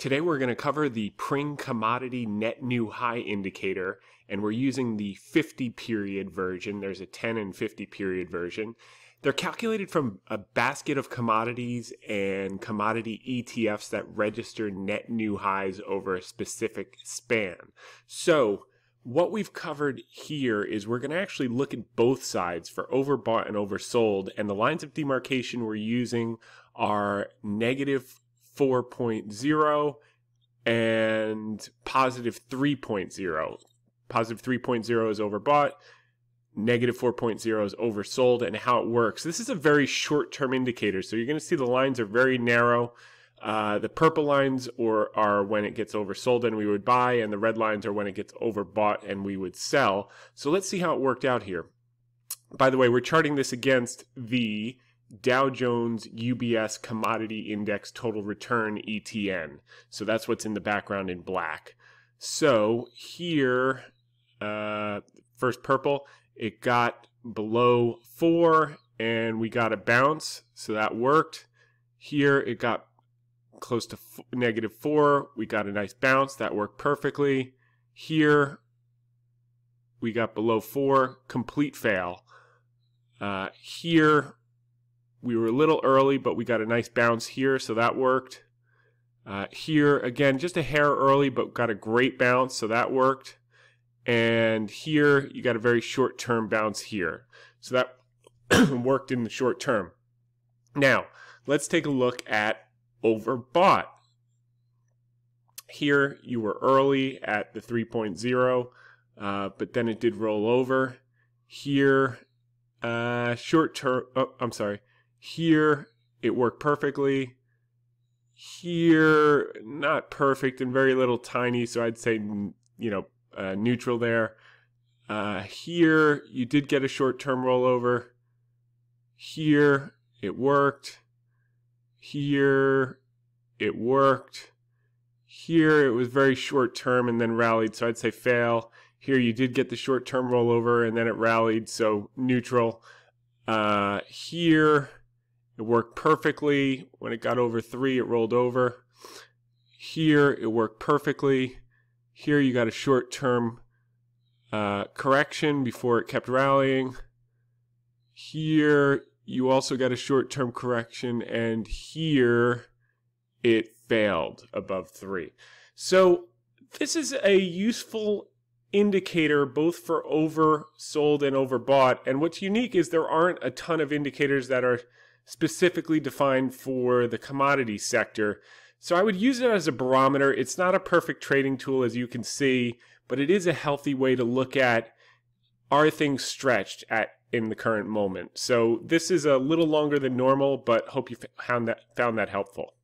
Today we're going to cover the Pring commodity net new high indicator, and we're using the 50 period version. There's a 10 and 50 period version. They're calculated from a basket of commodities and commodity ETFs that register net new highs over a specific span. So what we've covered here is we're going to actually look at both sides for overbought and oversold, and the lines of demarcation we're using are negative 4.0 and positive 3.0. Positive 3.0 is overbought, negative 4.0 is oversold, and how it works. This is a very short-term indicator, so you're going to see the lines are very narrow. The purple lines are when it gets oversold and we would buy, and the red lines are when it gets overbought and we would sell. So let's see how it worked out here. By the way, we're charting this against the Dow Jones UBS Commodity Index Total Return ETN. So that's what's in the background in black. So here, first purple, it got below 4 and we got a bounce, so that worked. Here it got close to negative 4, we got a nice bounce, that worked perfectly. Here we got below 4, complete fail. Here we were a little early, but we got a nice bounce here, so that worked. Here, again, just a hair early, but got a great bounce, so that worked. And here, you got a very short-term bounce here. So that worked in the short term. Now, let's take a look at overbought. Here, you were early at the 3.0, but then it did roll over. Here, short term, here, it worked perfectly. Here, not perfect and very little tiny, so I'd say, neutral there. Here, you did get a short-term rollover. Here, it worked. Here, it worked. Here, it was very short-term and then rallied, so I'd say fail. Here, you did get the short-term rollover and then it rallied, so neutral. Here, it worked perfectly. When it got over 3, it rolled over. Here, it worked perfectly. Here, you got a short-term correction before it kept rallying. Here, you also got a short-term correction, and here, it failed above 3. So this is a useful indicator both for oversold and overbought. And what's unique is there aren't a ton of indicators that are specifically defined for the commodity sector. So I would use it as a barometer. It's not a perfect trading tool, as you can see, but it is a healthy way to look at, are things stretched in the current moment. So this is a little longer than normal, but hope you found that helpful.